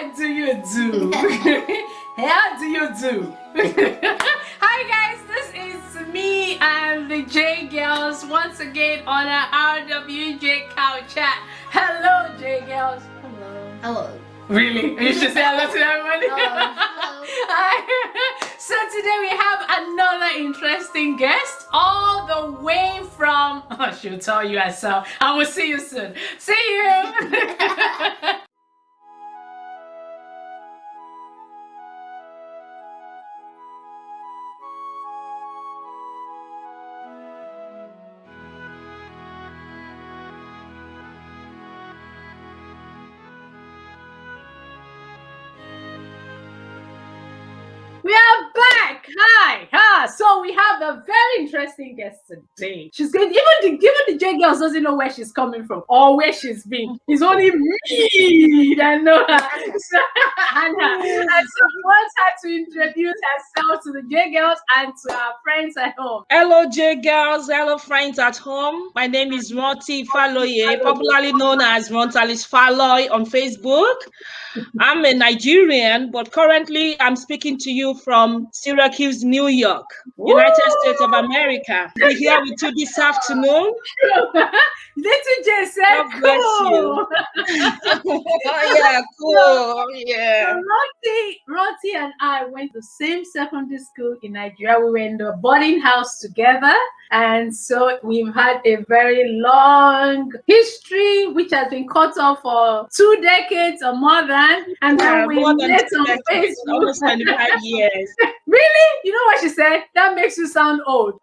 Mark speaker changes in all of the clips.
Speaker 1: How do you do? How do you do? Hi guys, this is me and the Jgirls once again on our RWJ Couch Chat. Hello Jgirls.
Speaker 2: Hello.
Speaker 3: Hello.
Speaker 1: Really? You should say hello to everybody.
Speaker 3: Hello.
Speaker 1: Hi. So today we have another interesting guest all the way from, she'll tell you herself. I will see you soon. See you. We are back. Hi. So we have a very interesting guest today. She's good. Even the Jgirls doesn't know where she's coming from or where she's been. It's only me that know her. So, Hannah. And so we want her to introduce herself to the Jgirls and to our friends at home.
Speaker 2: Hello, Jgirls. Hello, friends at home. My name is Rantalice Faloy, popularly known as Rantalice Faloy on Facebook. I'm a Nigerian, but currently I'm speaking to you from Syracuse, New York, United States of America. We're here with you this afternoon.
Speaker 1: Little J said,
Speaker 2: God bless
Speaker 1: cool.
Speaker 2: Yeah, cool. Yeah.
Speaker 1: So Roti and I went to the same secondary school in Nigeria. We were in the boarding house together. And so we've had a very long history, which has been cut off for 2 decades or more than. And then we met on Facebook.
Speaker 2: Almost 25 years.
Speaker 1: Really? You know what she said? That makes you sound old.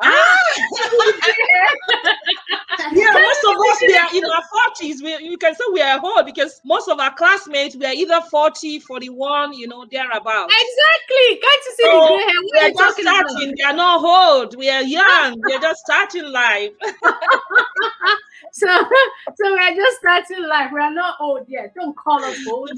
Speaker 2: Yeah, most of us, we are in our 40s. You can say we are old because most of our classmates, we are either 40, 41, thereabouts.
Speaker 1: Exactly. Can't you see the gray hair? What are you talking about?
Speaker 2: We are not old. We are young. We are just starting life.
Speaker 1: So we're just starting life. We are not old yet. Don't call us old.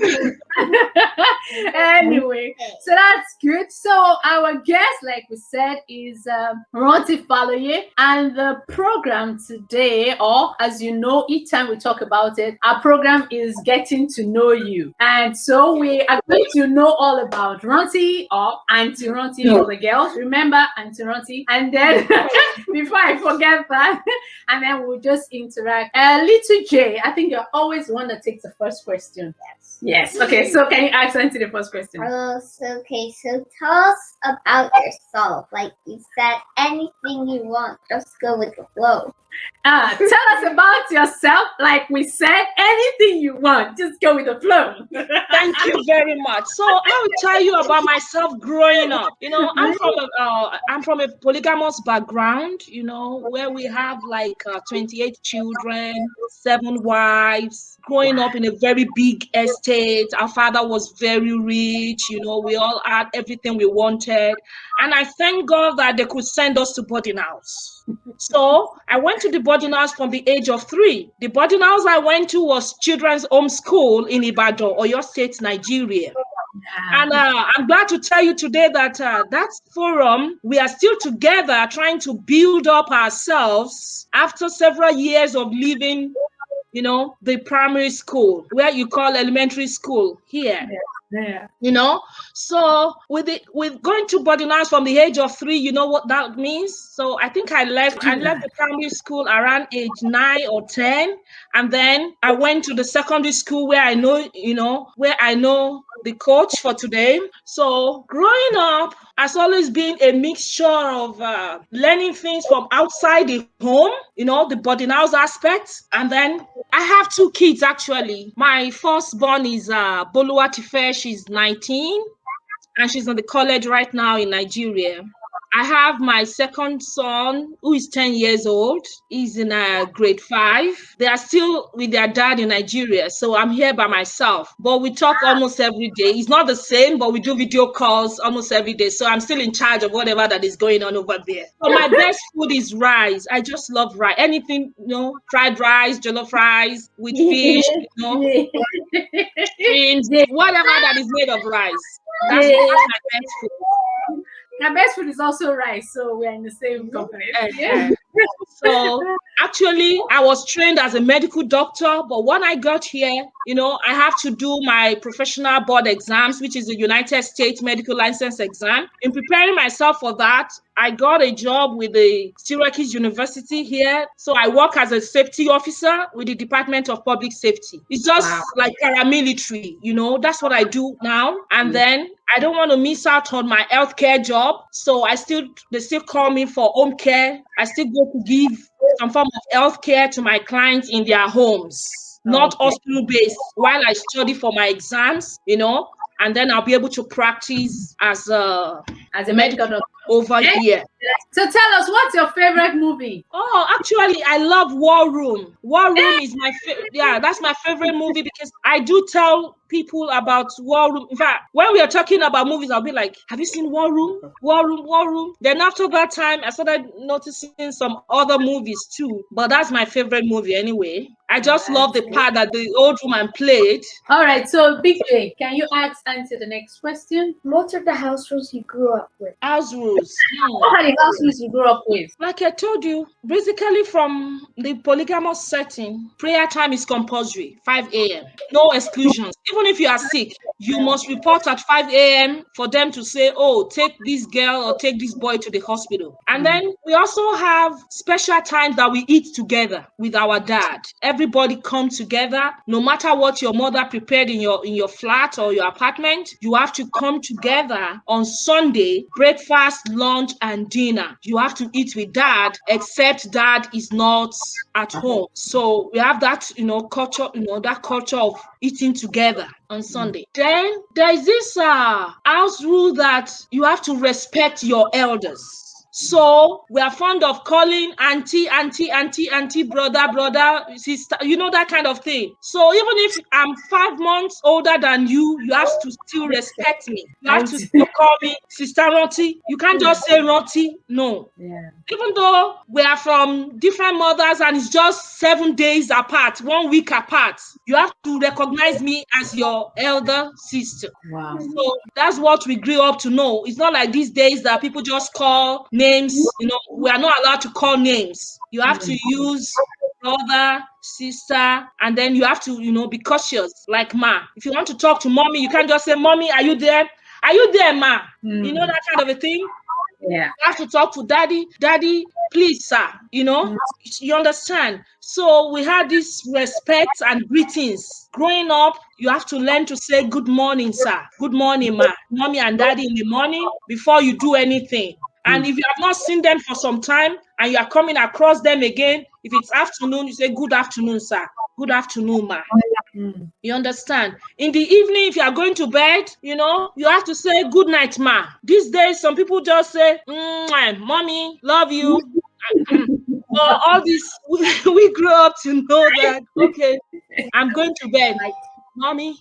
Speaker 1: Anyway, so that's good. So our guest, like we said, is Rantalice Faloy, and the program today, or as you know, each time we talk about it, our program is getting to know you. And so we are going to know all about Rantalice or Auntie Rantalice for the girls. Remember Auntie Rantalice. And then before I forget that, and then we'll just interact. Little J, I think you're always the one that takes the first question. Yes. Okay, so can you ask Auntie the first question?
Speaker 3: So tell us about yourself. Like you said, anything you want, just go with the flow.
Speaker 1: Tell us about yourself. Like we said, anything you want, just go with the flow.
Speaker 2: Thank you very much. So I will tell you about myself growing up. I'm from a polygamous background, where we have like 28 children, 7 wives, growing up in a very big estate. Our father was very rich, we all had everything we wanted. And I thank God that they could send us to boarding house. So I went to the boarding house from the age of 3. The boarding house I went to was Children's Home School in Ibadan, Oyo State, Nigeria. And I'm glad to tell you today that that forum, we are still together trying to build up ourselves after several years of leaving, the primary school, where you call elementary school here.
Speaker 1: Yeah.
Speaker 2: So with going to boarding house from the age of 3, you know what that means? So I think I left the primary school around age 9 or 10, and then I went to the secondary school where I know the coach for today. So growing up has always been a mixture of learning things from outside the home, the boarding house aspect, and then I have 2 kids actually. My firstborn is Boluwatife. She's 19 and she's in the college right now in Nigeria. I have my second son who is 10 years old. He's in grade 5. They are still with their dad in Nigeria. So I'm here by myself, but we talk almost every day. It's not the same, but we do video calls almost every day. So I'm still in charge of whatever that is going on over there. So my best food is rice. I just love rice. Anything, fried rice, jollof rice with fish, beans, whatever that is made of rice. That's my best food.
Speaker 1: My best food is also rice, so we're in the same company. Yeah.
Speaker 2: So actually, I was trained as a medical doctor, but when I got here, I have to do my professional board exams, which is the United States medical license exam. In preparing myself for that, I got a job with the Syracuse University here. So I work as a safety officer with the Department of Public Safety. It's just like paramilitary, that's what I do now. And then I don't want to miss out on my healthcare job. So they still call me for home care. I still go to give some form of healthcare to my clients in their homes, not hospital-based, while I study for my exams, and then I'll be able to practice as a medical doctor over here.
Speaker 1: So tell us, what's your favorite movie?
Speaker 2: Oh, actually, I love War Room. War Room is my favorite. Yeah, that's my favorite movie because I do tell people about War Room. In fact, when we are talking about movies, I'll be like, have you seen War Room? War Room, War Room. Then after that time, I started noticing some other movies too. But that's my favorite movie anyway. I just love the part that the old woman played.
Speaker 1: All right, so Big J, can you answer the next question?
Speaker 3: What are the house rules you grew up with?
Speaker 2: House rules.
Speaker 1: What are the house rules you grew up with?
Speaker 2: Like I told you, basically from the polygamous setting, prayer time is compulsory, 5 a.m. No exclusions. Even if you are sick, you must report at 5 a.m. for them to say, oh, take this girl or take this boy to the hospital. And then we also have special times that we eat together with our dad. Everybody come together, no matter what your mother prepared in your flat or your apartment, you have to come together on Sunday, breakfast, lunch, and dinner. You have to eat with dad, except dad is not at home. So we have that, culture, that culture of eating together on Sunday. Then there is this house rule that you have to respect your elders. So we are fond of calling auntie, brother, sister, that kind of thing. So even if I'm 5 months older than you, you have to still respect me. You have to still call me Sister Roti. You can't just say Roti. No.
Speaker 1: Yeah.
Speaker 2: Even though we are from different mothers and it's just 7 days apart, 1 week apart, you have to recognize me as your elder sister.
Speaker 1: Wow.
Speaker 2: So that's what we grew up to know. It's not like these days that people just call names. We are not allowed to call names. You have to use brother, sister, and then you have to, be cautious. Like ma, if you want to talk to mommy, you can't just say, mommy, are you there? Are you there, ma? That kind of a thing.
Speaker 1: Yeah.
Speaker 2: You have to talk to daddy, please, sir. You understand? So we had this respect and greetings. Growing up, you have to learn to say good morning, sir. Good morning, ma. Mommy and daddy in the morning before you do anything. And if you have not seen them for some time and you are coming across them again, if it's afternoon, you say good afternoon, sir. Good afternoon, ma. You understand? In the evening, if you are going to bed, you have to say good night, ma. These days, some people just say, mommy, love you. But all this, we grew up to know that, okay, I'm going to bed. Mommy,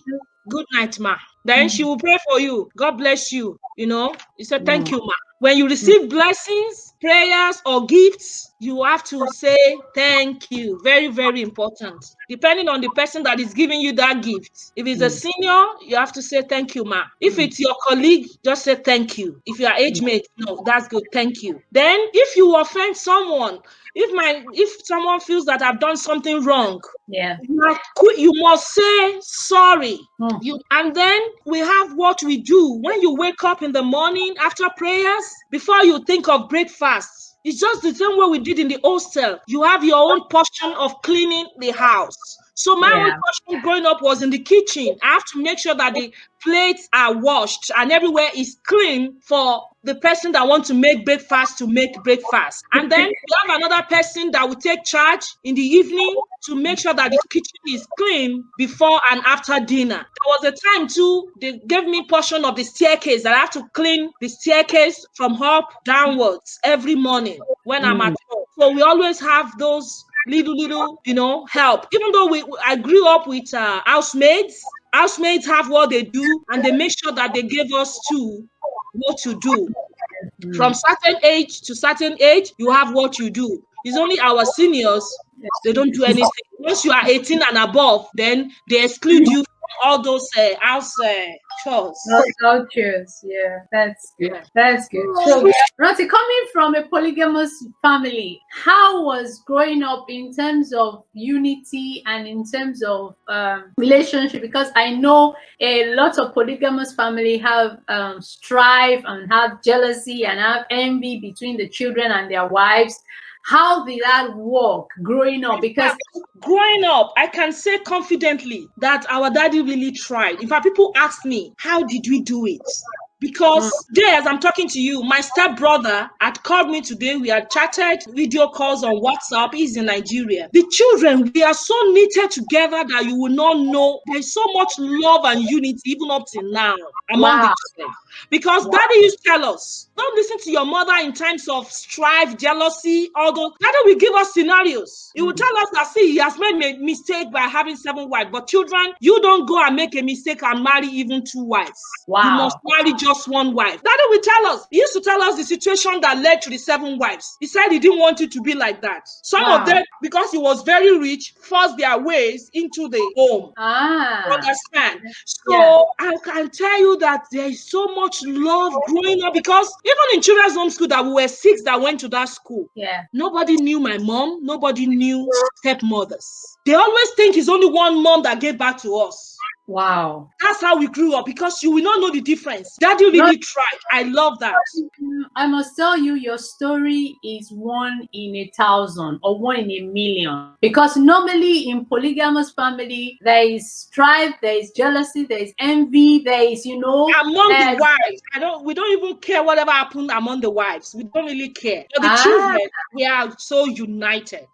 Speaker 2: good night, ma. Then she will pray for you. God bless you. You say, thank you, ma. When you receive blessings, prayers, or gifts, you have to say thank you. Very, very important. Depending on the person that is giving you that gift. If it's a senior, you have to say thank you, ma. If it's your colleague, just say thank you. If you are age mate, no, that's good. Thank you. Then if you offend someone, if someone feels that I've done something wrong, you must say sorry. And then we have what we do when you wake up in the morning after prayers, before you think of breakfast. It's just the same way we did in the hostel. You have your own portion of cleaning the house. So my own portion growing up was in the kitchen. I have to make sure that the plates are washed and everywhere is clean for the person that wants to make breakfast. And then you have another person that will take charge in the evening to make sure that the kitchen is clean before and after dinner. There was a time too, they gave me portion of the staircase that I have to clean the staircase from up downwards every morning when I'm at home. So we always have those little, help. Even though I grew up with housemaids have what they do and they make sure that they give us what to do. From certain age to certain age, you have what you do. It's only our seniors, they don't do anything. Once you are 18 and above, then they exclude you from all those house chores.
Speaker 1: Cultures, yeah, that's good.
Speaker 2: Yeah.
Speaker 1: That's good. So, Ranti, coming from a polygamous family, how was growing up in terms of unity and in terms of relationship? Because I know a lot of polygamous family have strife and have jealousy and have envy between the children and their wives. How did that work growing up? Because
Speaker 2: growing up, I can say confidently that our daddy really tried. In fact, people ask me, how did we do it? Because today, as I'm talking to you, my stepbrother had called me today. We had chatted, video calls on WhatsApp. He's in Nigeria. The children, we are so knitted together that you will not know. There's so much love and unity, even up till now, among the children. Because daddy used to tell us, don't listen to your mother in times of strife, jealousy, all those. Daddy will give us scenarios. He will tell us that, see, he has made a mistake by having 7 wives. But children, you don't go and make a mistake and marry even 2 wives.
Speaker 1: Wow.
Speaker 2: You must marry just 1 wife. Daddy will tell us. He used to tell us the situation that led to the 7 wives. He said he didn't want it to be like that. Some of them, because he was very rich, forced their ways into the home. You understand? So I can tell you that there is so much love growing up, because even in children's home school that we were 6 that went to that school, nobody knew my mom, nobody knew stepmothers. They always think it's only one mom that gave back to us.
Speaker 1: Wow.
Speaker 2: That's how we grew up, because you will not know the difference. Daddy really tried. I love that.
Speaker 1: I must tell you, your story is 1 in 1,000 or 1 in 1,000,000. Because normally in polygamous family, there is strife, there is jealousy, there is envy, there is,
Speaker 2: among the wives. We don't even care whatever happened among the wives. We don't really care. But the children, we are so united.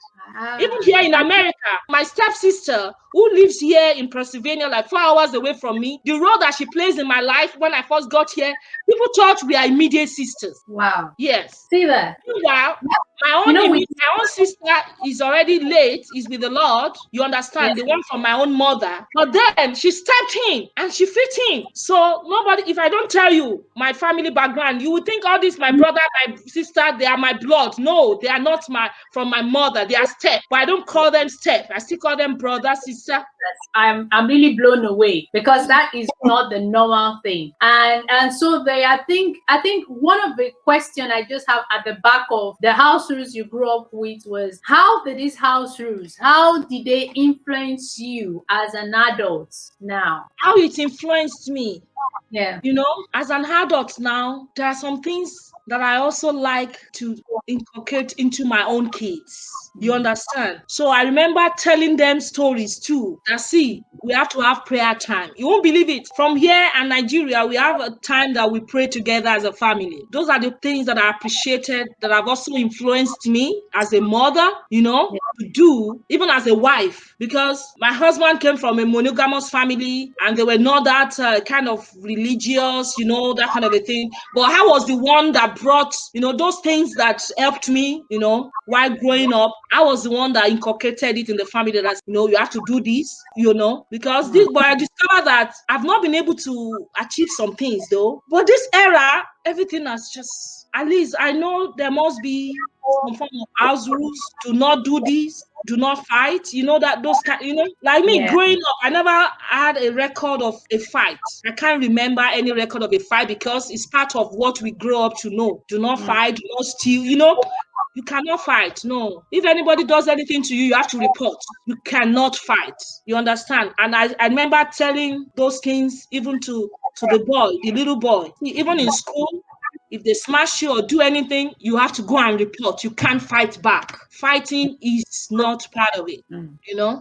Speaker 2: Even here in America, my stepsister, who lives here in Pennsylvania, like 4 hours away from me, the role that she plays in my life when I first got here, people thought we are immediate sisters.
Speaker 1: Wow.
Speaker 2: Yes.
Speaker 1: See that?
Speaker 2: Meanwhile, my own sister is already late, is with the Lord. You understand? The one from my own mother. But then she stepped in and she fit in. So nobody, if I don't tell you my family background, you would think all this, my brother, my sister, they are my blood. No, they are not from my mother. They are step. But I don't call them step. I still call them brother, sister.
Speaker 1: I'm really blown away, because that is not the normal thing. And so I think one of the questions I just have at the back of the house rules you grew up with was, how did these house rules, how did they influence you as an adult now?
Speaker 2: How it influenced me.
Speaker 1: Yeah.
Speaker 2: As an adult now, there are some things that I also like to inculcate into my own kids. You understand? So I remember telling them stories too. That, see, we have to have prayer time. You won't believe it. From here and Nigeria, we have a time that we pray together as a family. Those are the things that I appreciated, that have also influenced me as a mother, to do, even as a wife. Because my husband came from a monogamous family, and they were not that kind of religious, that kind of a thing. But I was the one that brought, those things that helped me, while growing up. I was the one that inculcated it in the family, that, you have to do this, because but I discovered that I've not been able to achieve some things though. But this era, everything has just, at least I know there must be some form of house rules. Do not do this. Do not fight. that those kind, like me growing up, I never had a record of a fight. I can't remember any record of a fight, because it's part of what we grow up to know. Do not fight, do not steal, you cannot fight. No. If anybody does anything to you, you have to report. You cannot fight. You understand? And I remember telling those things even to the boy, the little boy. Even in school, if they smash you or do anything, you have to go and report. You can't fight back. Fighting is not part of it,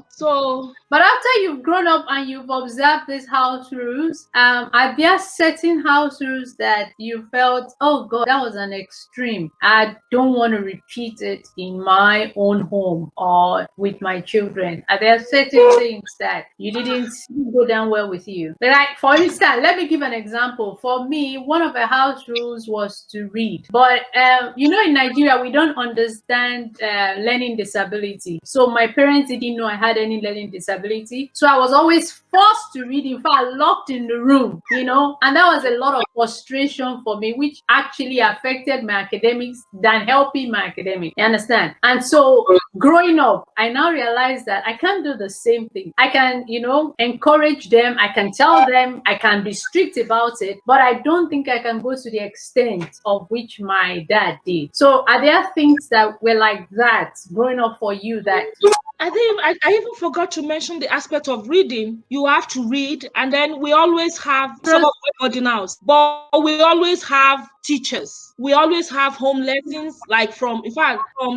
Speaker 2: So,
Speaker 1: but after you've grown up and you've observed these house rules, are there certain house rules that you felt, oh God, that was an extreme, I don't want to repeat it in my own home or with my children? Are there certain things that you didn't go down well with you? Like, for instance, let me give an example. For me, one of the house rules was us to read. But in Nigeria, we don't understand learning disability. So my parents didn't know I had any learning disability. So I was always forced to read. In fact, locked in the room, and that was a lot of frustration for me, which actually affected my academics than helping my academics. You understand? And so growing up, I now realize that I can't do the same thing. I can, encourage them. I can tell them. I can be strict about it, but I don't think I can go to the extent of which my dad did. So are there things that were like that growing up for you that...
Speaker 2: I think I even forgot to mention the aspect of reading. You have to read, and then we always have some of the boarding house, but we always have teachers. We always have home lessons, like from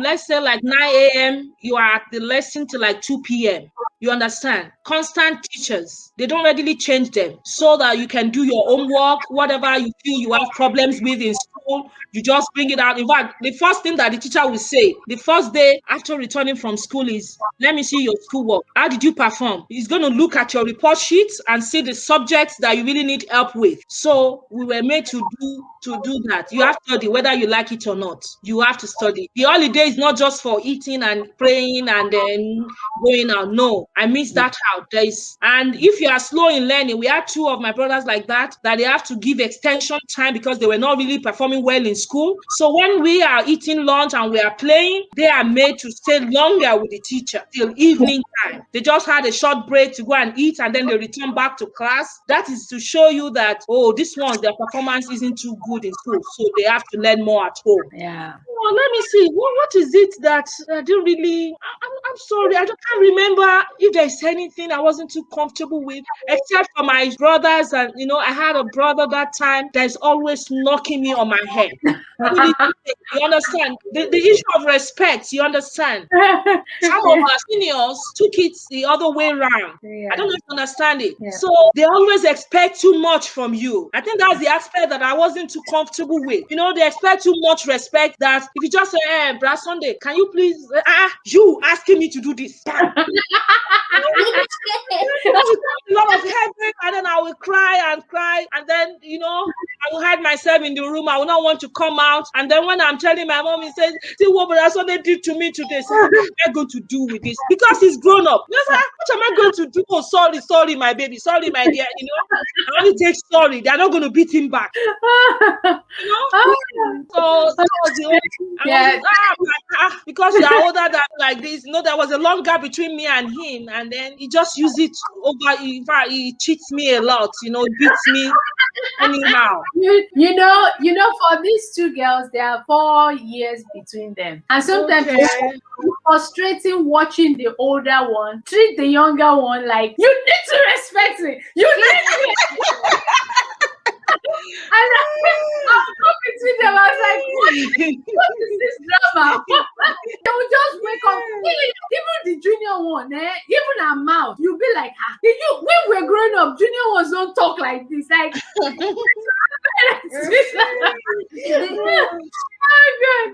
Speaker 2: let's say like 9 a.m. you are at the lesson till like 2 p.m. You understand? Constant teachers. They don't readily change them so that you can do your homework, whatever you feel you have problems with in school, you just bring it out. In fact, the first thing that the teacher will say the first day after returning from school is, let me see your schoolwork. How did you perform? He's going to look at your report sheets and see the subjects that you really need help with. So we were made to do that. You have to study whether you like it or not. You have to study. The holiday is not just for eating and praying and then going out. No, I miss that out. And if you are slow in learning, we had two of my brothers like that they have to give extension time because they were not really performing well in school. So when we are eating lunch and we are playing, they are made to stay longer with the teacher till evening time. They just had a short break to go and eat and then they return back to class. That is to show you that, this one, their performance isn't too good in school, so they have to learn more at home.
Speaker 1: Yeah.
Speaker 2: Well, let me see. What is it that I didn't really... I'm sorry. I can't remember if there's anything I wasn't too comfortable with, except for my brothers. And, I had a brother that time that's always knocking me on my head. You understand? The issue of respect, you understand? Some of our seniors took it the other way around.
Speaker 1: Yeah.
Speaker 2: I don't know if you understand it.
Speaker 1: Yeah.
Speaker 2: So they always expect too much from you. I think that's the aspect that I wasn't too comfortable with. They expect too much respect that if you just say, Brad Sunday, can you please, you asking me to do this? A lot of headache, and then I will cry, and then I will hide myself in the room. I will not want to come out. And then when I'm telling my mom, he says, see what Brad Sunday did to me today. So what am I going to do with this? Because he's grown up. What am I going to do? Oh, sorry, my baby. Sorry, my dear. I only take sorry. They're not going to beat him back. So that was the only because you are older than like this. There was a long gap between me and him, and then he just used it over. In fact, he cheats me a lot. He beats me anyhow.
Speaker 1: For these two girls, there are 4 years between them, and sometimes it's frustrating watching the older one treat the younger one like, you need to respect me. You need to. And I'm talking to them. I was like, what is this drama? They will just wake up. Even the junior one, even her mouth, you'll be like, when we're growing up, junior ones don't talk like this. Like,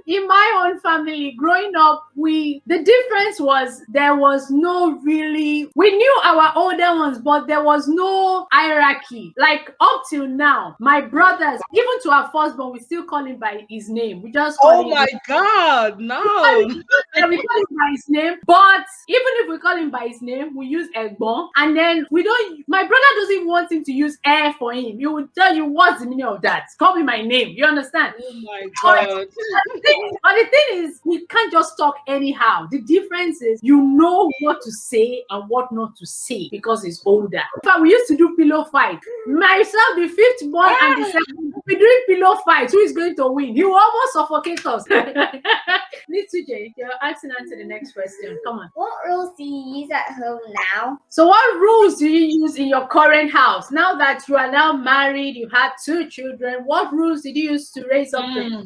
Speaker 1: in my own family, growing up, the difference was there was no really, we knew our older ones, but there was no hierarchy. Like up till now, my brothers, even to our firstborn, we still call him by his name. We just call him.
Speaker 2: Oh my God, no.
Speaker 1: We call him by his name, but even if we call him by his name, we use Egbon, and then we don't. My brother doesn't want him to use air for him. He will tell you what's the meaning of that. Call me my name. You understand?
Speaker 2: Oh my God.
Speaker 1: But the thing is, we can't just talk anyhow. The difference is you know what to say and what not to say because he's older. In fact, we used to do pillow fight. Myself, the fifth born and the second, we doing pillow fight. Who is going to win? He will almost suffocate us. Little J, you're asking answer the next question. Come on.
Speaker 3: What rules do you use at home now?
Speaker 1: So what rules do you use in your current house? Now that you are now married, you had 2 children, what rules did you use to raise up the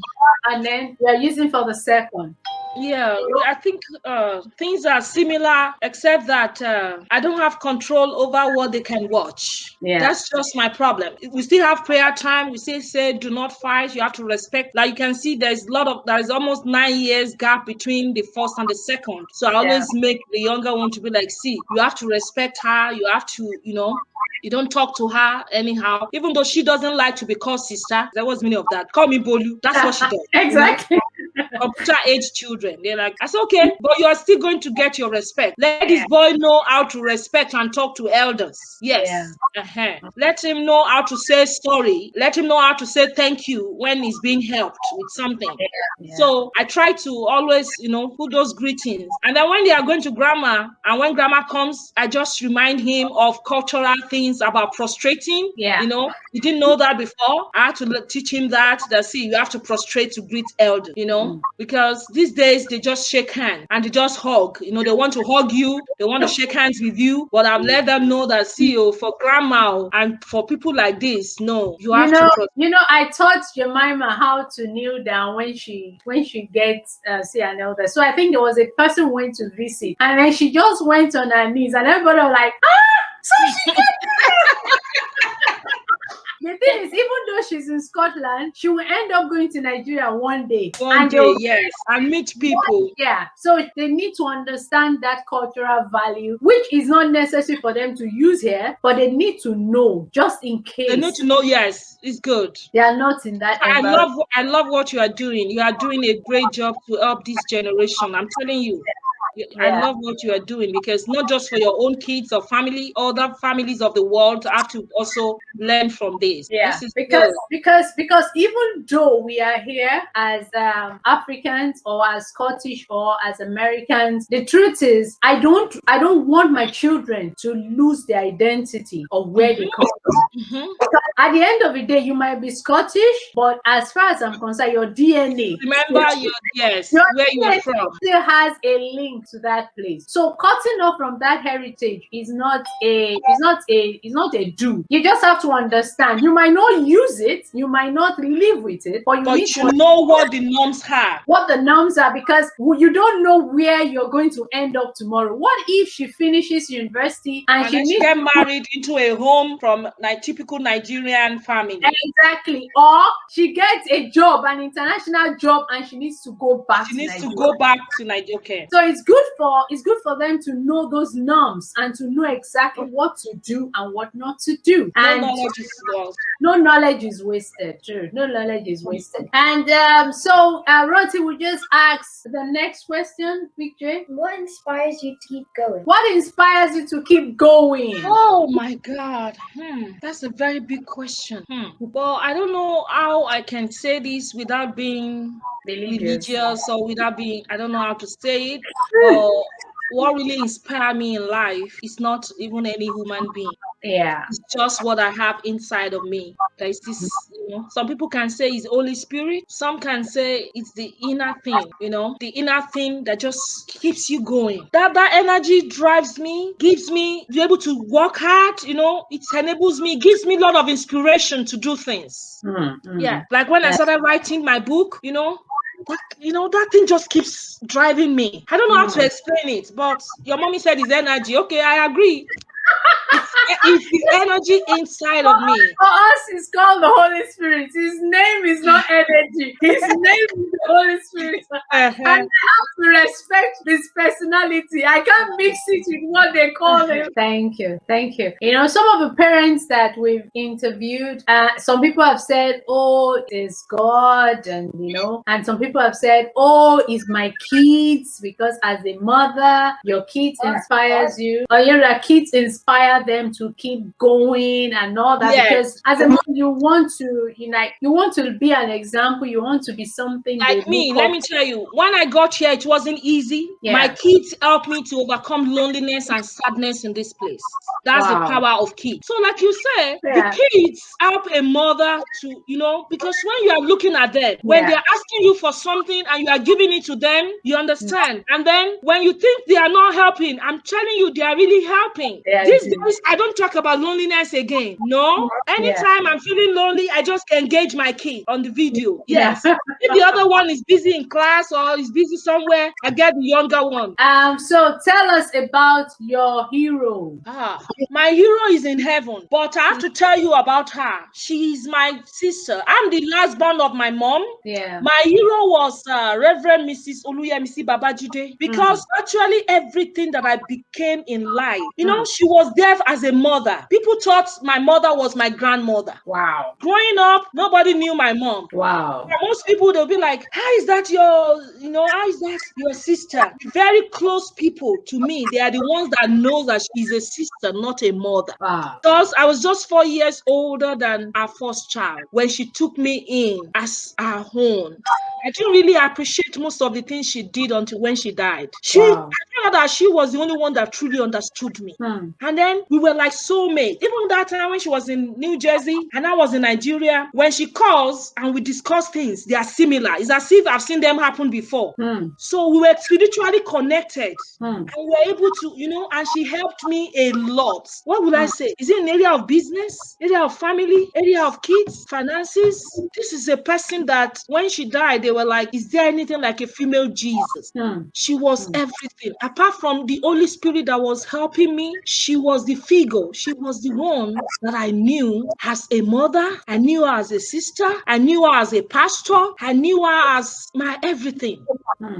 Speaker 1: and then you're using for the second?
Speaker 2: Yeah, I think things are similar, except that I don't have control over what they can watch.
Speaker 1: Yeah.
Speaker 2: That's just my problem. We still have prayer time. We still say, do not fight. You have to respect. Like you can see, there's almost 9 years gap between the first and the second. So I always make the younger one to be like, see, you have to respect her. You have to, You don't talk to her anyhow, even though she doesn't like to be called sister. There was meaning of that. Call me Bolu. That's what she does.
Speaker 1: Exactly.
Speaker 2: Computer age children. They're like, I said, okay, but you are still going to get your respect. Let this boy know how to respect and talk to elders. Yes. Let him know how to say sorry. Let him know how to say thank you when he's being helped with something. So I try to always, put those greetings. And then when they are going to grandma, and when grandma comes, I just remind him of cultural things about prostrating. He didn't know that before. I had to teach him that see, you have to prostrate to greet elders, because these days they just shake hands and they just hug. They want to hug you, they want to shake hands with you, but I've let them know that for grandma and for people like this, no, you have to prostrate.
Speaker 1: I taught Jemima how to kneel down when she gets see an elder. So I think there was a person who went to visit, and then she just went on her knees, and everybody was like, so she gets The thing is, even though she's in Scotland, she will end up going to Nigeria one day.
Speaker 2: Yes, and meet people.
Speaker 1: Yeah. So they need to understand that cultural value, which is not necessary for them to use here, but they need to know just in case.
Speaker 2: They need to know, yes, it's good.
Speaker 1: They are not in that
Speaker 2: environment. I love what you are doing. You are doing a great job to help this generation. I'm telling you. I love what you are doing, because not just for your own kids or family, other families of the world have to also learn from this.
Speaker 1: Yeah,
Speaker 2: this is
Speaker 1: because even though we are here as Africans or as Scottish or as Americans, the truth is I don't want my children to lose their identity of where they come from. At the end of the day, you might be Scottish, but as far as I'm concerned, your DNA,
Speaker 2: remember where you are from,
Speaker 1: still has a link to that place. So cutting off from that heritage is not a do. You just have to understand. You might not use it, you might not live with it, but you need to
Speaker 2: know what the norms are.
Speaker 1: What the norms are, because you don't know where you're going to end up tomorrow. What if she finishes university and she
Speaker 2: get married into a home from typical Nigerian family?
Speaker 1: Exactly. Or she gets a job, an international job, and she needs to go back.
Speaker 2: To Nigeria. Okay.
Speaker 1: So it's good for them to know those norms and to know exactly what to do and what not to do. And no knowledge is wasted. True. No knowledge is wasted. And so Roti will just ask the next question, Victor.
Speaker 3: What inspires you to keep going?
Speaker 1: What inspires you to keep going?
Speaker 2: Oh my God. That's a very big question. Well, I don't know how I can say this without being religious or without being, I don't know how to say it. What really inspired me in life is not even any human being.
Speaker 1: Yeah.
Speaker 2: It's just what I have inside of me. There is this, some people can say it's Holy Spirit. Some can say it's the inner thing, the inner thing that just keeps you going. That energy drives me, gives me, be able to work hard, it enables me, gives me a lot of inspiration to do things. Yeah. Like when I started writing my book, that thing just keeps driving me. I don't know how to explain it, but your mommy said it's energy. Okay, I agree. It's the energy inside of me.
Speaker 1: For us, it's called the Holy Spirit. His name is not energy. His name is the Holy Spirit. And I have to respect his personality. I can't mix it with what they call him. Thank you. Some of the parents that we've interviewed, some people have said, oh, it's God, and and some people have said, oh, it's my kids, because as a mother, your kids inspires you, or your kids inspire them to keep going and all that. Because as a mom, you want to be an example. You want to be something
Speaker 2: like me. Let me tell you, when I got here, it wasn't easy. My kids helped me to overcome loneliness and sadness in this place. That's the power of kids. So like you say, the kids help a mother to, because when you are looking at them, when they're asking you for something and you are giving it to them, you understand. And then when you think they are not helping, I'm telling you, they are really helping. These days, I don't talk about loneliness again. No. Anytime I'm feeling lonely, I just engage my kid on the video. Yes. If the other one is busy in class or is busy somewhere, I get the younger one.
Speaker 1: So tell us about your hero.
Speaker 2: my hero is in heaven, but I have to tell you about her. She is my sister. I'm the last born of my mom.
Speaker 1: Yeah.
Speaker 2: My hero was Reverend Mrs. Oluyemisi Babajide, because actually everything that I became in life, you know, she was there as a mother. People thought my mother was my grandmother.
Speaker 1: Wow.
Speaker 2: Growing up, nobody knew my mom.
Speaker 1: Wow.
Speaker 2: Most people, they'll be like, how is that your sister? Very close people to me, they are the ones that know that she's a sister, not a mother.
Speaker 1: Wow.
Speaker 2: Because I was just 4 years older than our first child when she took me in as her own. I didn't really appreciate most of the things she did until when she died. I found out that she was the only one that truly understood me. And then we were like soulmates. Even that time when she was in New Jersey and I was in Nigeria, when she calls and we discuss things, they are similar. It's as if I've seen them happen before. So we were spiritually connected. And we were able to, you know, and she helped me a lot. What would I say? Is it an area of business, area of family, area of kids, finances? This is a person that when she died, they were like, is there anything like a female Jesus? She was everything. Apart from the Holy Spirit that was helping me, she was the figure. She was the one that I knew as a mother. I knew her as a sister. I knew her as a pastor. I knew her as my everything.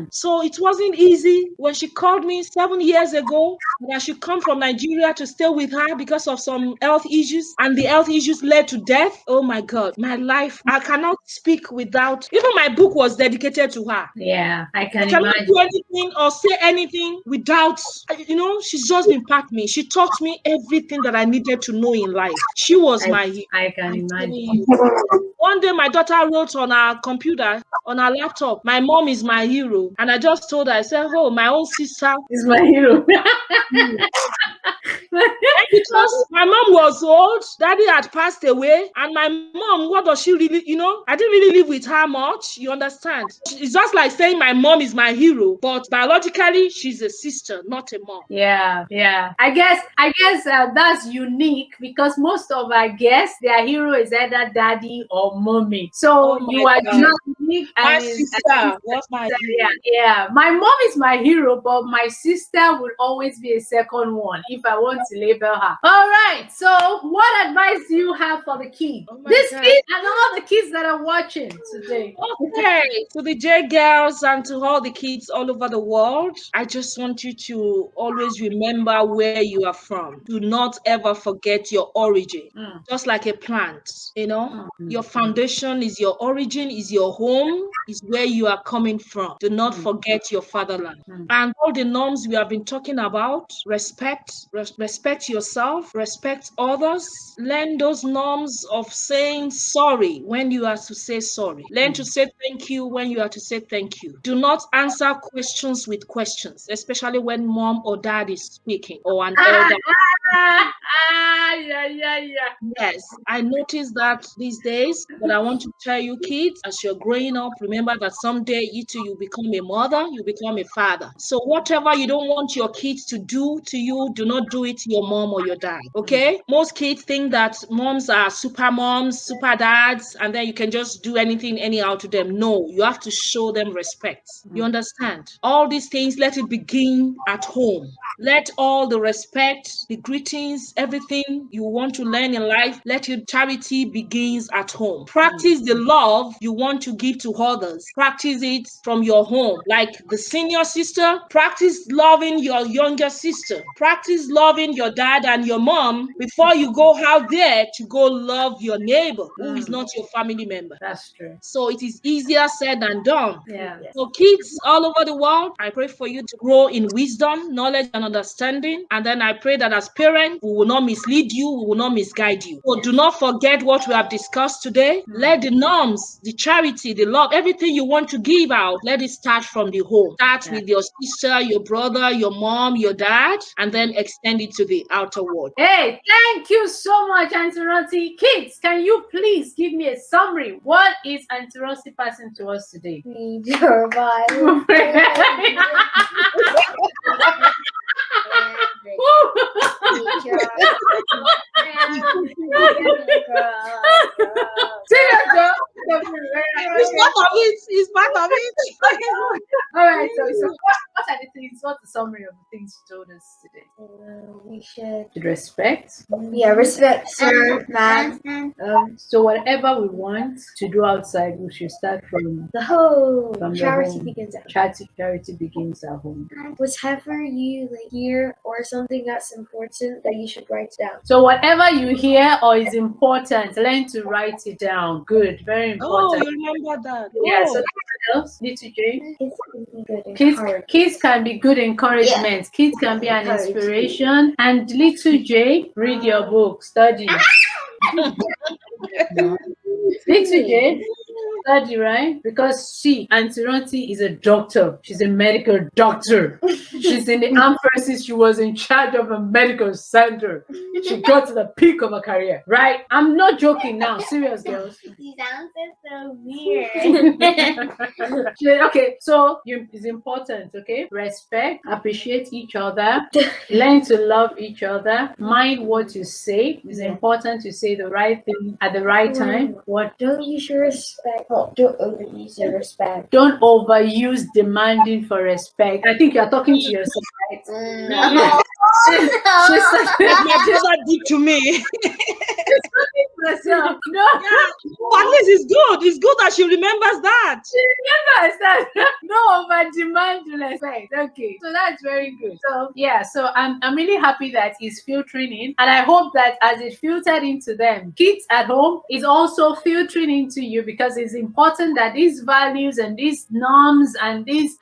Speaker 2: So it wasn't easy when she called me 7 years ago that I should come from Nigeria to stay with her because of some health issues, and the health issues led to death. Oh my God, my life, I cannot speak without, even my book was dedicated to her.
Speaker 1: Yeah, I
Speaker 2: I
Speaker 1: can
Speaker 2: cannot
Speaker 1: imagine.
Speaker 2: do anything or say anything without, you know, she's just been part me. She taught me everything that I needed to know in life. She was my hero.
Speaker 1: I can
Speaker 2: I'm telling
Speaker 1: imagine.
Speaker 2: you. One day my daughter wrote on her computer, on her laptop, my mom is my hero. And I just told her, I said, oh, my own sister.
Speaker 1: It's my hero.
Speaker 2: Because my mom was old, daddy had passed away, and my mom, what does she really, you know, I didn't really live with her much, you understand? It's just like saying my mom is my hero, but biologically, she's a sister, not a mom.
Speaker 1: Yeah. I guess that's unique because most of our guests, their hero is either daddy or mommy. So
Speaker 2: Oh
Speaker 1: you
Speaker 2: my
Speaker 1: are
Speaker 2: God.
Speaker 1: just unique.
Speaker 2: My
Speaker 1: And
Speaker 2: sister was my hero.
Speaker 1: yeah. My mom is my hero, but my sister will always be a second one if I want to label her. All right. So what advice do you have for the kids?
Speaker 2: Oh my
Speaker 1: This
Speaker 2: God.
Speaker 1: kid and all the kids that are watching today.
Speaker 2: Okay, to the Jgirls and to all the kids all over the world, I just want you to always remember where you are from. Do not ever forget your origin. Just like a plant, you know, your foundation is your origin, is your home, is where you are coming from. Do not forget your fatherland. And all the norms we have been talking about, respect yourself, respect others, learn those norms of saying sorry when you are to say sorry. Learn to say thank you when you are to say thank you. Do not answer questions with questions, especially when mom or dad is speaking or an elder.
Speaker 1: Yeah.
Speaker 2: Yes, I noticed that these days, but I want to tell you kids, as you're growing up, remember that someday you too, you become a mother, you become a father. So whatever you don't want your kids to do to you, do not do it to your mom or your dad, okay? Most kids think that moms are super moms, super dads, and then you can just do anything anyhow to them. No, you have to show them respect. You understand? All these things, let it begin at home. Let all the respect, the greetings, everything you want to learn in life, let your charity begins at home. Practice the love you want to give to others. Practice it from your home. Like the senior sister, practice loving your younger sister. Practice loving your dad and your mom before you go out there to go love your neighbor who is not your family member.
Speaker 1: That's true.
Speaker 2: So it is easier said than done.
Speaker 1: Yeah.
Speaker 2: So kids all over the world, I pray for you to grow in wisdom, knowledge, and understanding. And then I pray that as parents, we will not mislead you, we will not misguide you. So do not forget what we have discussed today. Let the norms, the charity, the love, everything you want to give out, let it start from the home. Start with your sister, your brother, your mom, your dad, and then extend it to the outer world.
Speaker 1: Hey, thank you so much, Auntie Ronsi. Kids, can you please give me a summary? What is Auntie Ronsi passing to us today?
Speaker 3: Read your Bible.
Speaker 2: It's part of it. It's part of it.
Speaker 1: All right. So what are the things? What's the summary of the things things you told us today?
Speaker 4: We should
Speaker 1: Respect.
Speaker 4: respect, sir, ma'am.
Speaker 1: So whatever we want to do outside, we should start from
Speaker 4: The whole
Speaker 1: From the
Speaker 4: charity
Speaker 1: home.
Speaker 4: begins at
Speaker 1: charity begins at home.
Speaker 4: whatever you hear or something that's important that you should write down.
Speaker 1: So whatever you hear or is important, learn to write it down. Good, very
Speaker 2: Oh,
Speaker 1: important.
Speaker 2: you remember that?
Speaker 1: Yeah.
Speaker 2: Oh.
Speaker 1: So what else? Little J.
Speaker 4: Kids can be good
Speaker 1: Kids,
Speaker 4: encouragement.
Speaker 1: kids can be good encouragement. Kids can be an
Speaker 4: Encourage.
Speaker 1: inspiration. And little J, read your book, study. Little J, study, right? Because Auntie Ronti is a doctor. She's a medical doctor. She's in the armed forces. She was in charge of a medical center. She got to the peak of her career, right? I'm not joking now. Serious, girls.
Speaker 3: You sound so weird.
Speaker 1: Okay, so it's important, okay? Respect, appreciate each other, learn to love each other, mind what you say. It's important to say the right thing at the right time. What?
Speaker 4: Don't use your respect. Oh, don't overuse your respect.
Speaker 1: Don't overuse demanding for respect. I think you're talking to yourself, right?
Speaker 3: No.
Speaker 1: She's
Speaker 2: My brother did to me.
Speaker 1: talking to herself. No.
Speaker 2: Yeah. But at least it's good. It's good that she remembers that.
Speaker 1: No over demand respect. Okay, so that's very good. So yeah, so I'm really happy that it's filtering in, and I hope that as it filtered into them, kids at home is also filtering into you, because it's important that these values and these norms and these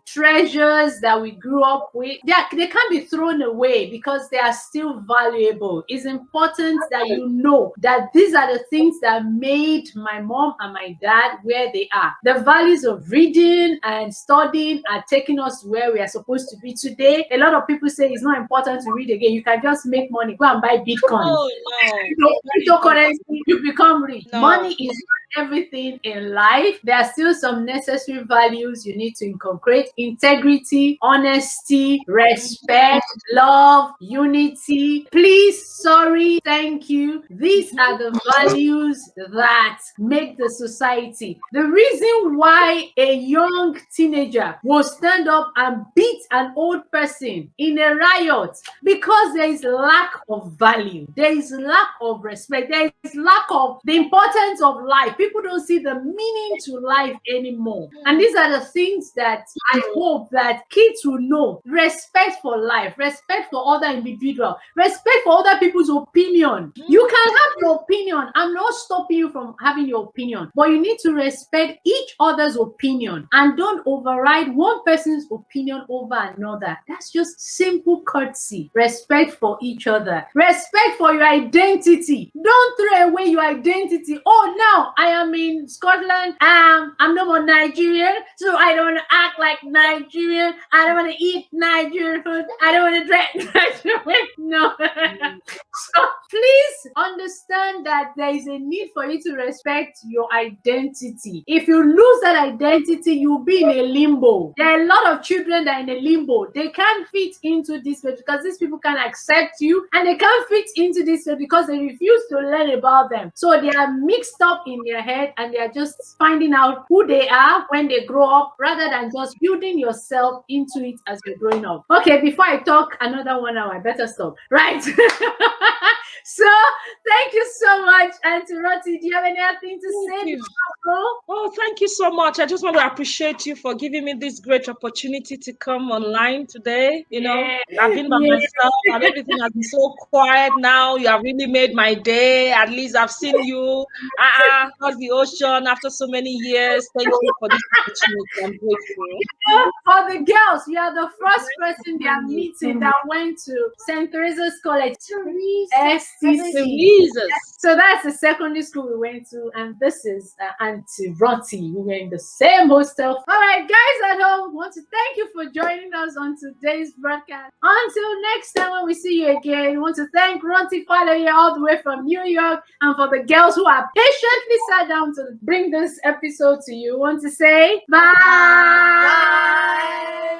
Speaker 1: treasures that we grew up with, they can't be thrown away because they are still valuable. It's important that you know that these are the things that made my mom and my dad where they are. The values of reading and studying are taking us where we are supposed to be today. A lot of people say it's not important to read again. You can just make money. Go and buy Bitcoin.
Speaker 2: Oh no.
Speaker 1: Cryptocurrency, you become rich.
Speaker 2: No.
Speaker 1: Money is not everything in life. There are still some necessary values you need to incorporate: integrity, honesty, respect, love, unity. Please, sorry, thank you. These are the values that make the society. The reason why a young teenager will stand up and beat an old person in a riot, because there is lack of value, there is lack of respect, there is lack of the importance of life. People don't see the meaning to life anymore. And these are the things that I hope that kids will know: respect for life, respect for other individuals, respect for other people's opinion. You can have your opinion. I'm not stopping you from having your opinion, but you need to respect each other's opinion and don't override one person's opinion over another. That's just simple courtesy. Respect for each other. Respect for your identity. Don't throw away your identity. Oh, now I am in Scotland. I'm no more Nigerian, so I don't want to act like Nigerian. I don't want to eat Nigerian food. I don't want to drink Nigerian. No. So please understand that there is a need for you to respect your identity. If you lose that identity, you'll be in a limbo. There are a lot of children that are in a limbo. They can't fit into this way because these people can't accept you, and they can't fit into this way because they refuse to learn about them. So they are mixed up in their head, and they are just finding out who they are when they grow up, rather than just building yourself into it as you're growing up. Okay, before I talk another 1 hour, I better stop. Right. So thank you so much, Auntie Ronti. Do you have anything to
Speaker 2: Thank
Speaker 1: say?
Speaker 2: you. Oh, thank you so much. I just want to appreciate you for giving me this great opportunity to come online today. You know, I've been by myself and everything has been so quiet now. You have really made my day. At least I've seen you across the ocean after so many years. Thank you for this opportunity. I'm grateful.
Speaker 1: For the girls, you are the first person they are meeting that went to St. Teresa's College. STC.
Speaker 2: Jesus.
Speaker 1: So that's the secondary school we went to, and this is Auntie Ronti. We were in the same hostel. All right, guys at home, want to thank you for joining us on today's broadcast. Until next time when we see you again, want to thank Rantalice Faloy all the way from New York, and for the girls who have patiently sat down to bring this episode to you, want to say bye.
Speaker 3: Bye.